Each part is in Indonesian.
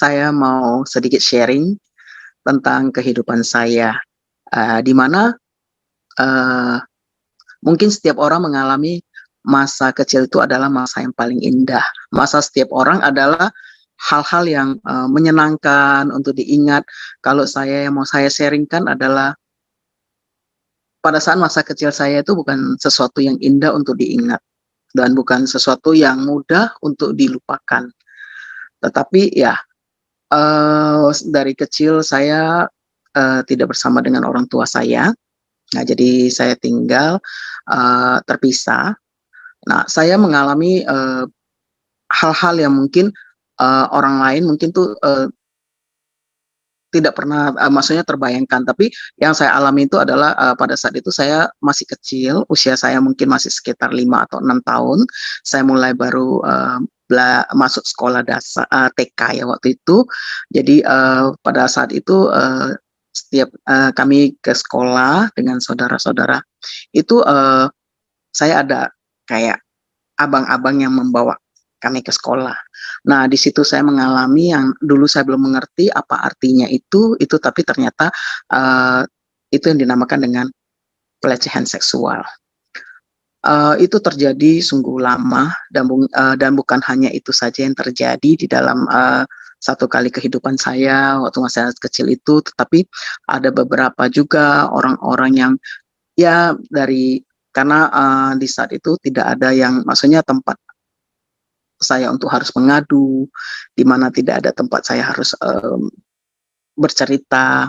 saya mau sedikit sharing tentang kehidupan saya, di mana, eee, mungkin setiap orang mengalami masa kecil itu adalah masa yang paling indah. Masa setiap orang adalah hal-hal yang, menyenangkan untuk diingat. Kalau saya yang mau saya sharing-kan adalah pada saat masa kecil saya itu bukan sesuatu yang indah untuk diingat dan bukan sesuatu yang mudah untuk dilupakan. Tetapi ya, dari kecil saya, tidak bersama dengan orang tua saya. Nah, jadi saya tinggal, terpisah. Nah, saya mengalami, hal-hal yang mungkin, orang lain mungkin tuh, tidak pernah, maksudnya terbayangkan, tapi yang saya alami itu adalah, pada saat itu saya masih kecil, usia saya mungkin masih sekitar 5 atau 6 tahun, saya mulai baru, masuk sekolah TK ya waktu itu. Jadi, pada saat itu, setiap, kami ke sekolah dengan saudara-saudara, itu, saya ada kayak abang-abang yang membawa kami ke sekolah. Nah, di situ saya mengalami yang dulu saya belum mengerti apa artinya itu tapi ternyata, eee, itu yang dinamakan dengan pelecehan seksual. Itu terjadi sungguh lama dan bukan hanya itu saja yang terjadi di dalam, 1 kali kehidupan saya waktu masa kecil itu, tetapi ada beberapa juga orang-orang yang ya karena, di saat itu tidak ada yang maksudnya tempat saya untuk harus mengadu, di mana tidak ada tempat saya harus, bercerita,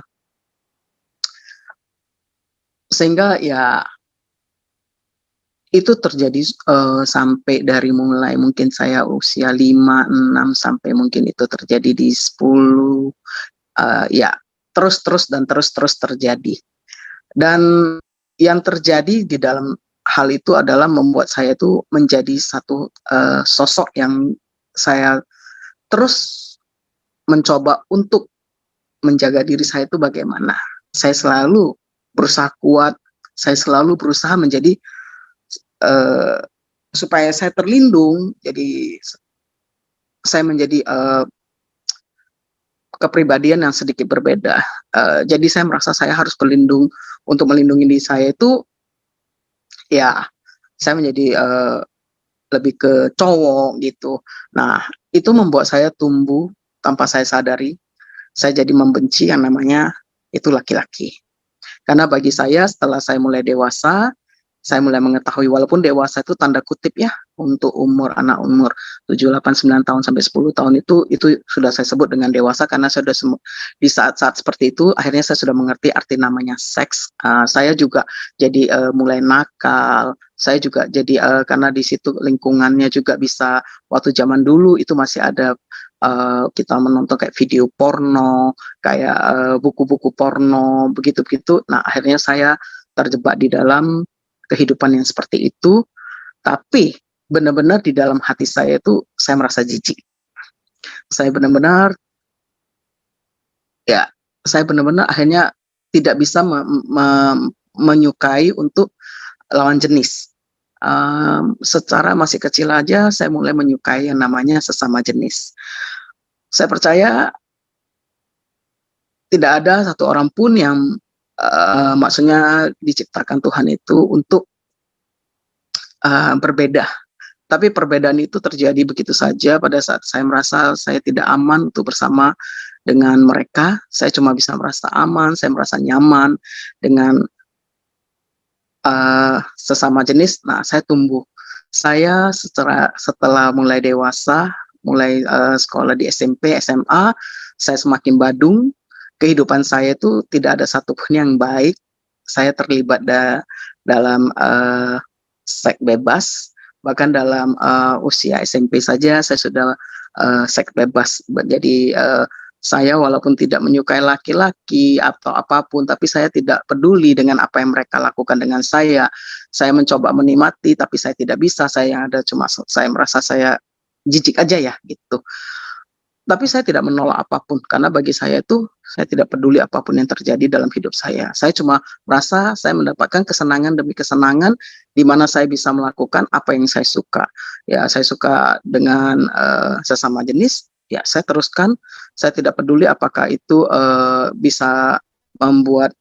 sehingga ya itu terjadi, sampai dari mulai mungkin saya usia 5 6 sampai mungkin itu terjadi di 10, ya terus terjadi. Dan yang terjadi di dalam hal itu adalah membuat saya itu menjadi satu, sosok yang saya terus mencoba untuk menjaga diri saya itu bagaimana. Saya selalu berusaha kuat, saya selalu berusaha menjadi, eee, supaya saya terlindung, jadi saya menjadi, kepribadian yang sedikit berbeda. Jadi saya merasa saya harus berlindung untuk melindungi diri saya itu, ya saya menjadi, lebih ke cowok gitu. Nah, itu membuat saya tumbuh tanpa saya sadari, saya jadi membenci yang namanya itu laki-laki. Karena bagi saya setelah saya mulai dewasa, saya mulai mengetahui walaupun dewasa itu tanda kutip ya, untuk anak umur 7 8 9 tahun sampai 10 tahun itu sudah saya sebut dengan dewasa karena saya sudah di saat-saat seperti itu akhirnya saya sudah mengerti arti namanya seks, saya juga jadi, mulai nakal, saya juga jadi, karena di situ lingkungannya juga bisa waktu zaman dulu itu masih ada, kita menonton kayak video porno, kayak, buku-buku porno, begitu-begitu. Nah, akhirnya saya terjebak di dalam kehidupan yang seperti itu, tapi benar-benar di dalam hati saya itu saya merasa jijik. Saya benar-benar ya, saya benar-benar akhirnya tidak bisa menyukai untuk lawan jenis. Secara masih kecil aja saya mulai menyukai yang namanya sesama jenis. Saya percaya tidak ada satu orang pun yang, maksudnya diciptakan Tuhan itu untuk, berbeda. Tapi perbedaan itu terjadi begitu saja pada saat saya merasa saya tidak aman untuk bersama dengan mereka, saya cuma bisa merasa aman, saya merasa nyaman dengan, sesama jenis. Nah, saya tumbuh. Saya setelah mulai dewasa, mulai, sekolah di SMP, SMA, saya semakin badung, kehidupan saya itu tidak ada satupun yang baik. Saya terlibat dalam, seks bebas, bahkan dalam, usia SMP saja saya sudah, seks bebas. Jadi, saya walaupun tidak menyukai laki-laki atau apapun, tapi saya tidak peduli dengan apa yang mereka lakukan dengan saya. Saya mencoba menikmati, tapi saya tidak bisa, saya yang ada cuma saya merasa saya jijik aja ya, gitu. Tapi saya tidak menolak apapun, karena bagi saya itu, saya tidak peduli apapun yang terjadi dalam hidup saya. Saya cuma merasa saya mendapatkan kesenangan demi kesenangan, di mana saya bisa melakukan apa yang saya suka. Ya, saya suka dengan, sesama jenis, ya saya teruskan. Saya tidak peduli apakah itu bisa membuat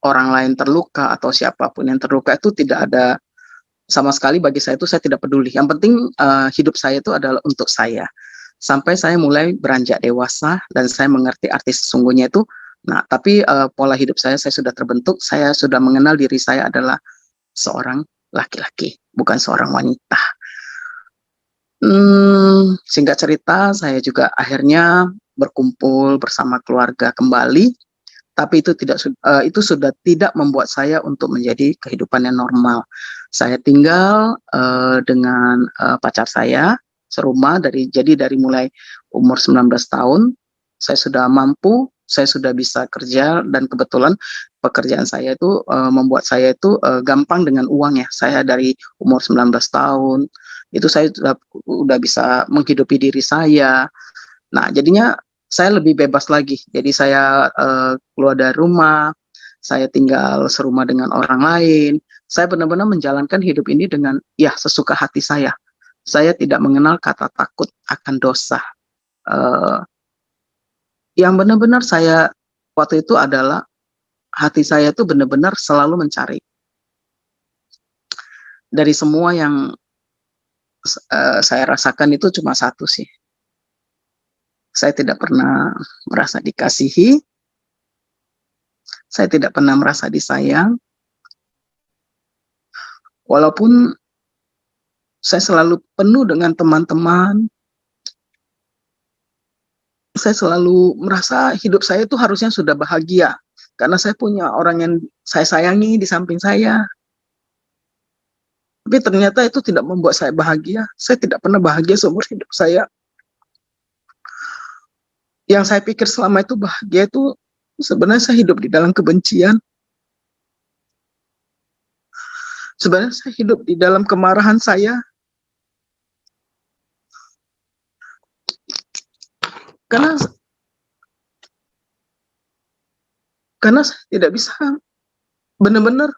orang lain terluka atau siapapun yang terluka, itu tidak ada sama sekali bagi saya. Itu saya tidak peduli. Yang penting hidup saya itu adalah untuk saya. Sampai saya mulai beranjak dewasa dan saya mengerti arti sesungguhnya itu. Nah, tapi pola hidup saya sudah terbentuk. Saya sudah mengenal diri saya adalah seorang laki-laki, bukan seorang wanita. Singkat cerita, saya juga akhirnya berkumpul bersama keluarga kembali, tapi itu sudah tidak membuat saya untuk menjadi kehidupan yang normal. Saya tinggal dengan pacar saya serumah, dari mulai umur 19 tahun, saya sudah mampu, saya sudah bisa kerja, dan kebetulan pekerjaan saya itu membuat saya itu gampang dengan uang ya. Saya dari umur 19 tahun, itu saya sudah bisa menghidupi diri saya. Nah, jadinya saya lebih bebas lagi. Jadi saya keluar dari rumah, saya tinggal serumah dengan orang lain. Saya benar-benar menjalankan hidup ini dengan ya sesuka hati saya. Saya tidak mengenal kata takut akan dosa. Uh, yang benar-benar saya waktu itu adalah hati saya itu benar-benar selalu mencari. Dari semua yang saya rasakan itu cuma satu sih. Saya tidak pernah merasa dikasihi, saya tidak pernah merasa disayang, walaupun saya selalu penuh dengan teman-teman, saya selalu merasa hidup saya itu harusnya sudah bahagia, karena saya punya orang yang saya sayangi di samping saya. Tapi ternyata itu tidak membuat saya bahagia. Saya tidak pernah bahagia seumur hidup saya. Yang saya pikir selama itu bahagia itu sebenarnya saya hidup di dalam kebencian. Sebenarnya saya hidup di dalam kemarahan saya. Karena saya tidak bisa benar-benar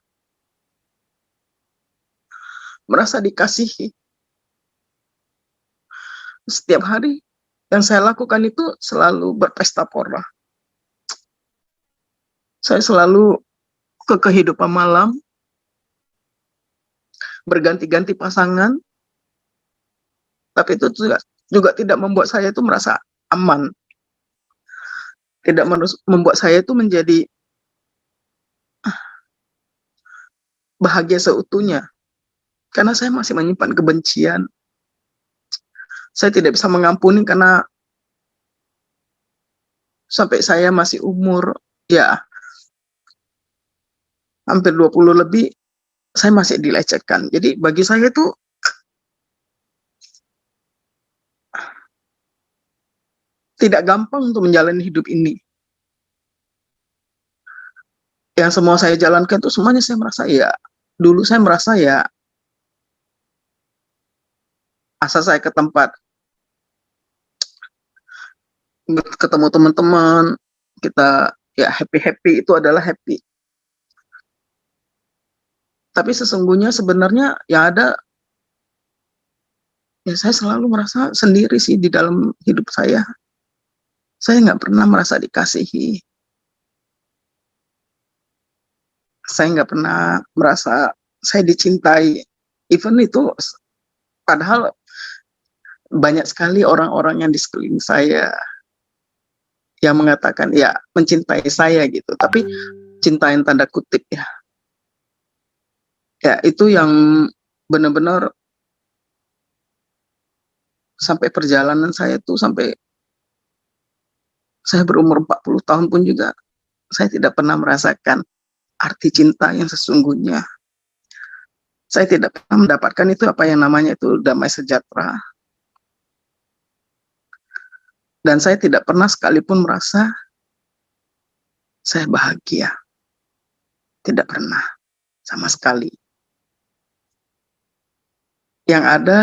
merasa dikasihi. Setiap hari yang saya lakukan itu selalu berpesta pora. Saya selalu ke kehidupan malam, berganti-ganti pasangan, tapi itu juga tidak membuat saya itu merasa aman. Tidak membuat saya itu menjadi bahagia seutuhnya. Karena saya masih menyimpan kebencian. Saya tidak bisa mengampuni karena sampai saya masih umur ya hampir 20 lebih, saya masih dilecehkan. Jadi bagi saya itu tidak gampang untuk menjalani hidup ini. Yang semua saya jalankan itu semuanya saya merasa ya, dulu saya merasa ya, asal saya ke tempat ketemu teman-teman, kita ya happy itu adalah happy. Tapi sesungguhnya sebenarnya ya ada, ya saya selalu merasa sendiri sih di dalam hidup saya. Saya nggak pernah merasa dikasihi. Saya nggak pernah merasa saya dicintai. Even itu, padahal banyak sekali orang-orang yang di sekeliling saya yang mengatakan ya mencintai saya gitu, tapi cinta yang tanda kutip ya. Ya itu yang benar-benar sampai perjalanan saya tuh, sampai saya berumur 40 tahun pun juga saya tidak pernah merasakan arti cinta yang sesungguhnya. Saya tidak pernah mendapatkan itu apa yang namanya itu damai sejahtera. Dan saya tidak pernah sekalipun merasa saya bahagia. Tidak pernah, sama sekali. Yang ada,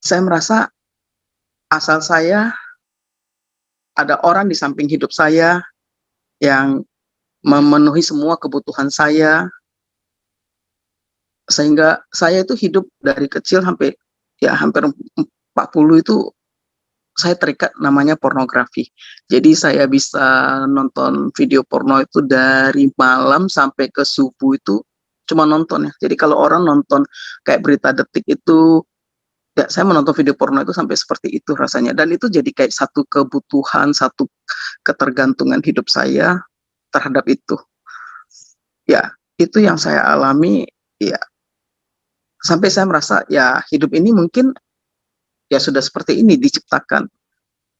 saya merasa asal saya ada orang di samping hidup saya yang memenuhi semua kebutuhan saya, sehingga saya itu hidup dari kecil sampai ya hampir 40 itu saya terikat namanya pornografi. Jadi saya bisa nonton video porno itu dari malam sampai ke subuh itu cuma nonton ya. Jadi kalau orang nonton kayak berita detik itu, ya saya menonton video porno itu sampai seperti itu rasanya. Dan itu jadi kayak satu kebutuhan, satu ketergantungan hidup saya terhadap itu. Ya, itu yang saya alami, ya sampai saya merasa ya hidup ini mungkin ya sudah seperti ini diciptakan.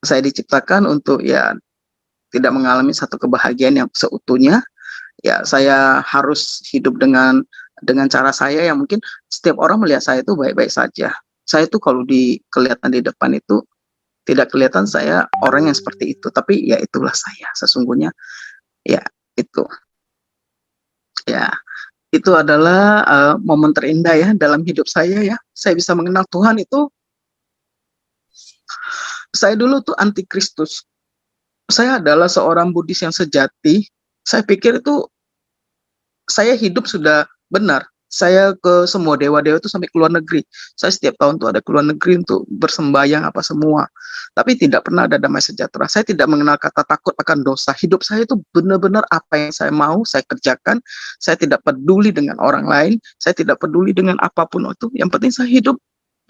Saya diciptakan untuk ya tidak mengalami satu kebahagiaan yang seutuhnya. Ya saya harus hidup dengan cara saya yang mungkin setiap orang melihat saya itu baik-baik saja. Saya itu kalau kelihatan di depan itu tidak kelihatan saya orang yang seperti itu, tapi ya itulah saya sesungguhnya. Ya itu. Ya, itu adalah momen terindah ya dalam hidup saya ya. Saya bisa mengenal Tuhan itu. Saya dulu tuh anti Kristus. Saya adalah seorang Buddhis yang sejati. Saya pikir itu saya hidup sudah benar. Saya ke semua dewa-dewa itu sampai ke luar negeri. Saya setiap tahun tuh ada ke luar negeri untuk bersembayang apa semua. Tapi tidak pernah ada damai sejahtera. Saya tidak mengenal kata takut akan dosa. Hidup saya itu benar-benar apa yang saya mau, saya kerjakan. Saya tidak peduli dengan orang lain. Saya tidak peduli dengan apapun itu. Yang penting saya hidup.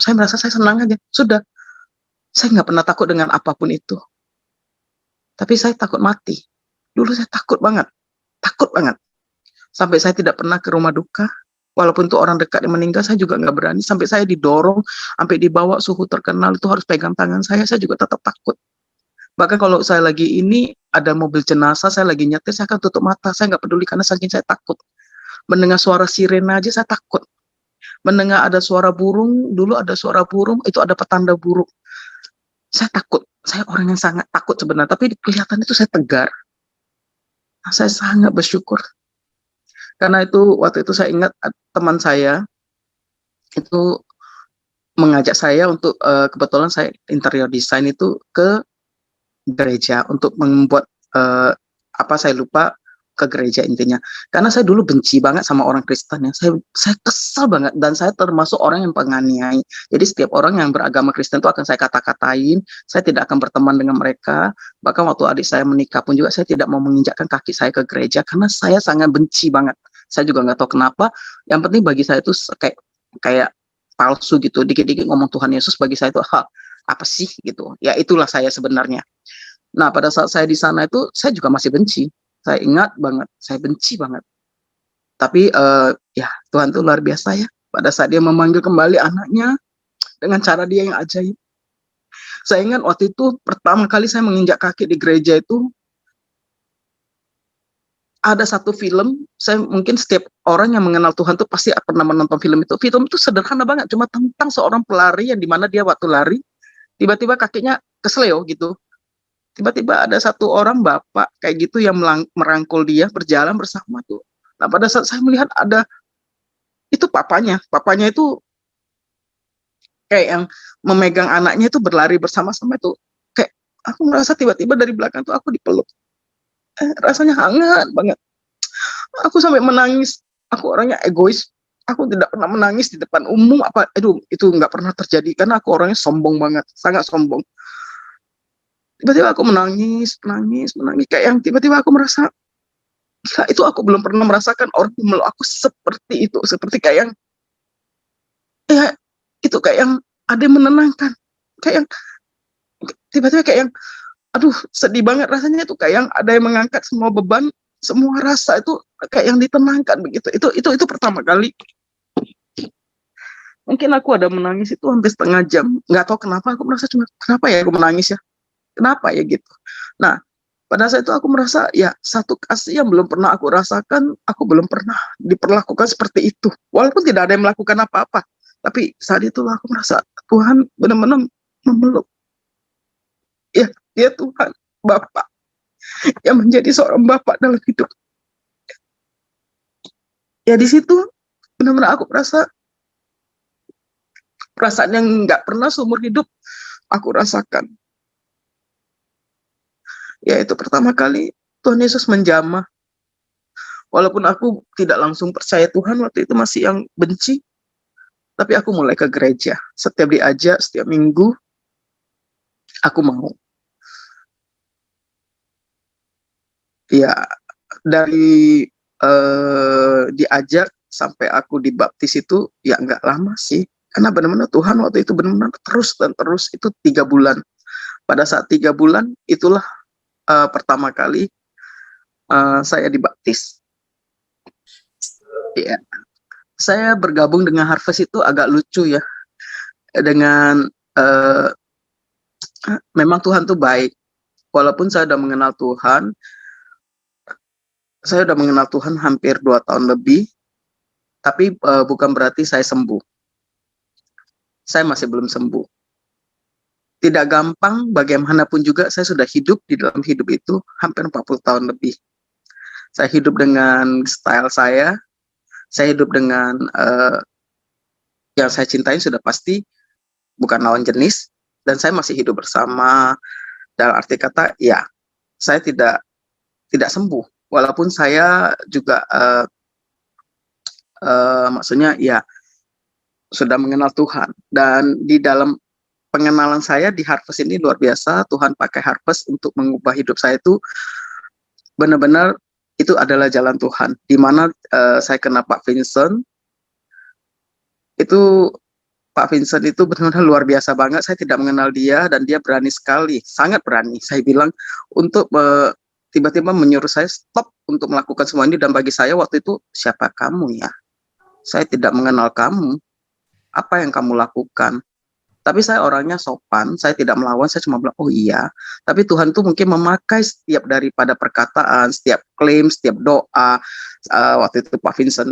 Saya merasa saya senang aja. Sudah. Saya nggak pernah takut dengan apapun itu. Tapi saya takut mati. Dulu saya takut banget. Takut banget. Sampai saya tidak pernah ke rumah duka. Walaupun itu orang dekat yang meninggal, saya juga nggak berani. Sampai saya didorong, sampai dibawa suhu terkenal, itu harus pegang tangan saya juga tetap takut. Bahkan kalau saya lagi ini, ada mobil jenazah, saya lagi nyetir, saya akan tutup mata. Saya nggak peduli karena saking saya takut. Mendengar suara sirena aja saya takut. Mendengar ada suara burung, dulu ada suara burung, itu ada petanda burung. Saya takut. Saya orang yang sangat takut sebenarnya, tapi kelihatan itu saya tegar. Nah, saya sangat bersyukur. Karena itu waktu itu saya ingat teman saya itu mengajak saya untuk kebetulan saya interior design itu ke gereja untuk membuat saya lupa ke gereja intinya. Karena saya dulu benci banget sama orang Kristen ya. Saya kesal banget dan saya termasuk orang yang penganiaya. Jadi setiap orang yang beragama Kristen itu akan saya kata-katain, saya tidak akan berteman dengan mereka. Bahkan waktu adik saya menikah pun juga saya tidak mau menginjakkan kaki saya ke gereja karena saya sangat benci banget. Saya juga nggak tahu kenapa. Yang penting bagi saya itu kayak palsu gitu. Dikit-dikit ngomong Tuhan Yesus bagi saya itu apa sih gitu. Ya itulah saya sebenarnya. Nah pada saat saya di sana itu saya juga masih benci. Saya ingat banget, saya benci banget. Tapi ya Tuhan itu luar biasa ya. Pada saat dia memanggil kembali anaknya dengan cara dia yang ajaib. Saya ingat waktu itu pertama kali saya menginjak kaki di gereja itu ada satu film, saya mungkin setiap orang yang mengenal Tuhan tuh pasti pernah menonton film itu. Film itu sederhana banget, cuma tentang seorang pelari yang dimana dia waktu lari, tiba-tiba kakinya kesleo gitu. Tiba-tiba ada satu orang bapak kayak gitu yang merangkul dia berjalan bersama tuh. Nah pada saat saya melihat ada, itu papanya itu kayak yang memegang anaknya itu berlari bersama-sama itu. Kayak aku merasa tiba-tiba dari belakang tuh aku dipeluk. Rasanya hangat banget. Aku sampai menangis. Aku orangnya egois. Aku tidak pernah menangis di depan umum. Itu nggak pernah terjadi karena aku orangnya sombong banget, sangat sombong. Tiba-tiba aku menangis. Kayak yang tiba-tiba aku merasa, gila, itu aku belum pernah merasakan orang memeluk aku seperti itu. Seperti kayak yang, ya itu kayak yang ada yang menenangkan. Kayak yang tiba-tiba kayak yang, aduh sedih banget rasanya itu kayak yang ada yang mengangkat semua beban, semua rasa itu kayak yang ditenangkan begitu. Itu pertama kali. Mungkin aku ada menangis itu hampir setengah jam. Nggak tahu kenapa aku merasa cuma kenapa ya aku menangis ya? Kenapa ya gitu. Nah, pada saat itu aku merasa ya satu kasih yang belum pernah aku rasakan, aku belum pernah diperlakukan seperti itu. Walaupun tidak ada yang melakukan apa-apa. Tapi saat itu aku merasa Tuhan benar-benar memeluk. Ya, dia Tuhan, Bapak yang menjadi seorang bapak dalam hidup. Ya di situ benar-benar aku merasa perasaan yang nggak pernah seumur hidup aku rasakan. Ya itu pertama kali Tuhan Yesus menjamah. Walaupun aku tidak langsung percaya Tuhan waktu itu masih yang benci, tapi aku mulai ke gereja. Setiap diajak, setiap minggu, aku mau. Ya, dari diajak sampai aku dibaptis itu ya nggak lama sih. Karena benar-benar Tuhan waktu itu benar-benar terus dan terus itu 3 bulan. Pada saat 3 bulan itulah pertama kali saya dibaptis. Ya, saya bergabung dengan Harvest itu agak lucu ya. Dengan memang Tuhan tuh baik. Walaupun saya udah mengenal Tuhan hampir 2 tahun lebih, tapi bukan berarti saya sembuh. Saya masih belum sembuh. Tidak gampang, bagaimanapun juga saya sudah hidup di dalam hidup itu hampir 40 tahun lebih. Saya hidup dengan style saya hidup dengan yang saya cintai sudah pasti bukan lawan jenis, dan saya masih hidup bersama. Dalam arti kata, ya, saya tidak sembuh. Walaupun saya juga maksudnya ya sudah mengenal Tuhan, dan di dalam pengenalan saya di Harvest ini luar biasa. Tuhan pakai Harvest untuk mengubah hidup saya itu benar-benar itu adalah jalan Tuhan. Di mana saya kenal Pak Vincent, itu Pak Vincent itu benar-benar luar biasa banget. Saya tidak mengenal dia dan dia berani sekali, sangat berani. Saya bilang untuk tiba-tiba menyuruh saya stop untuk melakukan semua ini, dan bagi saya waktu itu, siapa kamu ya? Saya tidak mengenal kamu. Apa yang kamu lakukan? Tapi saya orangnya sopan, saya tidak melawan, saya cuma bilang, oh iya. Tapi Tuhan tuh mungkin memakai setiap daripada perkataan, setiap klaim, setiap doa. Waktu itu Pak Vincent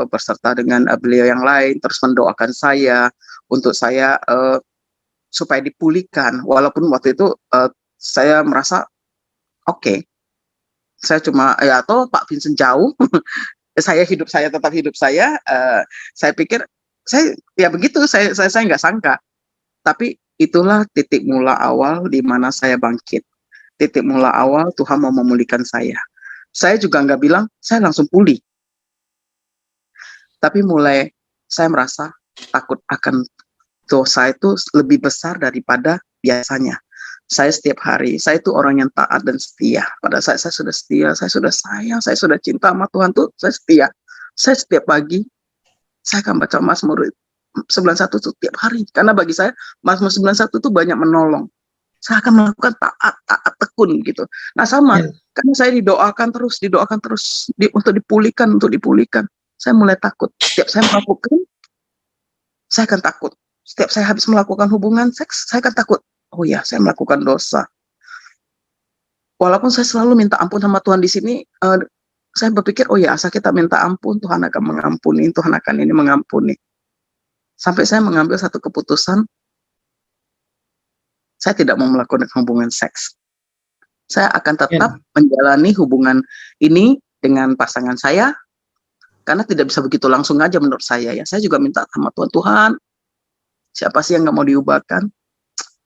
berserta dengan beliau yang lain, terus mendoakan saya, untuk saya supaya dipulihkan. Walaupun waktu itu saya merasa, oke, saya cuma, ya atau Pak Vincent jauh, saya tetap hidup saya pikir, ya begitu, saya nggak sangka. Tapi itulah titik mula awal di mana saya bangkit. Titik mula awal Tuhan mau memulihkan saya. Saya juga nggak bilang saya langsung pulih. Tapi mulai saya merasa takut akan dosa itu lebih besar daripada biasanya. Saya setiap hari, saya itu orang yang taat dan setia. Pada saat saya sudah setia, saya sudah sayang, saya sudah cinta sama Tuhan tuh, saya setia. Saya setiap pagi, saya akan baca Mazmur 91 itu tiap hari, karena bagi saya Mazmur 91 itu banyak menolong. Saya akan melakukan taat tekun gitu. Nah sama, karena saya didoakan terus untuk dipulihkan. Saya mulai takut. Setiap saya melakukan, saya akan takut. Setiap saya habis melakukan hubungan seks, saya akan takut. Oh ya, saya melakukan dosa. Walaupun saya selalu minta ampun sama Tuhan di sini, saya berpikir, oh ya, asal kita minta ampun, Tuhan akan mengampuni, Tuhan akan ini mengampuni. Sampai saya mengambil satu keputusan, saya tidak mau melakukan hubungan seks. Saya akan tetap menjalani hubungan ini dengan pasangan saya, karena tidak bisa begitu langsung aja menurut saya ya. Saya juga minta sama Tuhan, Tuhan, siapa sih yang nggak mau diubahkan?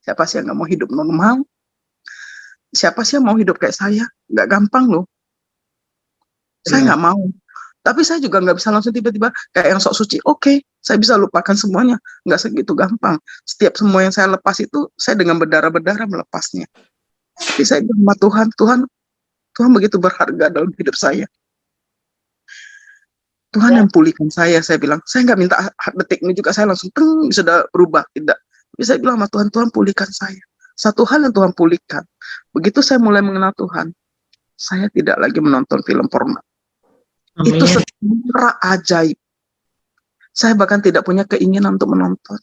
Siapa sih yang nggak mau hidup normal? Siapa sih yang mau hidup kayak saya? Nggak gampang loh. Saya nggak mau. Tapi saya juga nggak bisa langsung tiba-tiba kayak yang sok suci. Oke, saya bisa lupakan semuanya. Nggak segitu gampang. Setiap semua yang saya lepas itu, saya dengan berdarah-berdarah melepasnya. Tapi saya bilang sama Tuhan begitu berharga dalam hidup saya. Tuhan yang pulihkan saya bilang. Saya nggak minta detik ini juga saya langsung sudah berubah. Tidak. Tapi saya bilang sama Tuhan pulihkan saya. Satu hal yang Tuhan pulihkan. Begitu saya mulai mengenal Tuhan, saya tidak lagi menonton film porno. Amin. Itu secara ajaib. Saya bahkan tidak punya keinginan untuk menonton.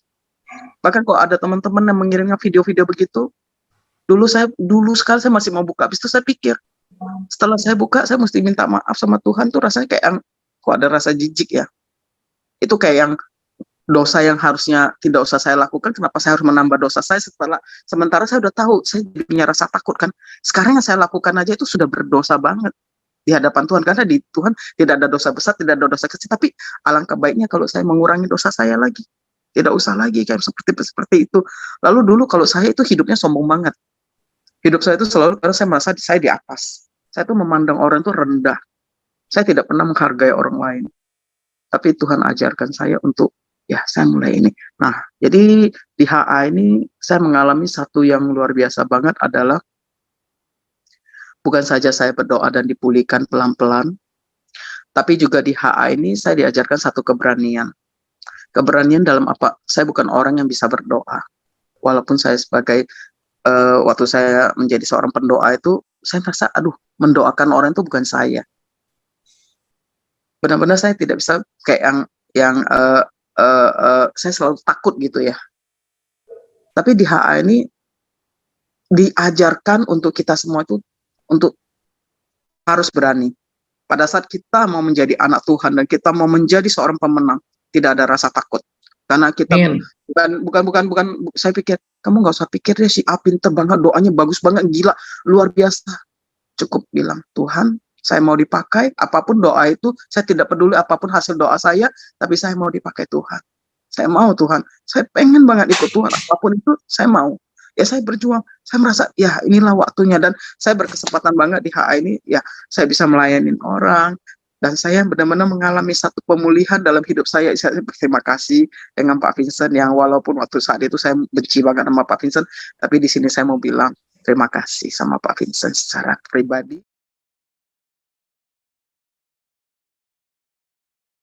Bahkan kalau ada teman-teman yang mengirimnya video-video begitu, dulu sekali saya masih mau buka. Habis itu saya pikir, setelah saya buka, saya mesti minta maaf sama Tuhan. Tuh rasanya kayak kok ada rasa jijik ya. Itu kayak yang dosa yang harusnya tidak usah saya lakukan. Kenapa saya harus menambah dosa saya sementara saya udah tahu, saya punya rasa takut kan. Sekarang yang saya lakukan aja itu sudah berdosa banget di hadapan Tuhan, karena di Tuhan tidak ada dosa besar, tidak ada dosa kecil. Tapi alangkah baiknya kalau saya mengurangi dosa saya lagi, tidak usah lagi kayak seperti itu. Lalu dulu kalau saya itu hidupnya sombong banget, hidup saya itu selalu karena saya merasa saya di atas, saya tuh memandang orang itu rendah, saya tidak pernah menghargai orang lain. Tapi Tuhan ajarkan saya untuk ya saya mulai ini. Nah, jadi di HA ini saya mengalami satu yang luar biasa banget adalah bukan saja saya berdoa dan dipulihkan pelan-pelan, tapi juga di HA ini saya diajarkan satu keberanian. Keberanian dalam apa? Saya bukan orang yang bisa berdoa. Walaupun saya sebagai waktu saya menjadi seorang pendoa itu, saya merasa, aduh, mendoakan orang itu bukan saya. Benar-benar saya tidak bisa kayak yang saya selalu takut gitu ya. Tapi di HA ini diajarkan untuk kita semua itu untuk harus berani. Pada saat kita mau menjadi anak Tuhan dan kita mau menjadi seorang pemenang, tidak ada rasa takut. Karena kita Amin. bukan saya pikir kamu nggak usah pikir deh si A pinter banget, doanya bagus banget, gila, luar biasa. Cukup bilang, Tuhan, saya mau dipakai, apapun doa itu, saya tidak peduli apapun hasil doa saya, tapi saya mau dipakai Tuhan. Saya mau Tuhan, saya pengen banget ikut Tuhan, apapun itu saya mau. Ya saya berjuang, saya merasa ya inilah waktunya dan saya berkesempatan banget di HA ini, ya saya bisa melayani orang, dan saya benar-benar mengalami satu pemulihan dalam hidup saya. Saya berterima kasih dengan Pak Vincent yang walaupun waktu saat itu saya benci banget sama Pak Vincent, tapi di sini saya mau bilang terima kasih sama Pak Vincent secara pribadi.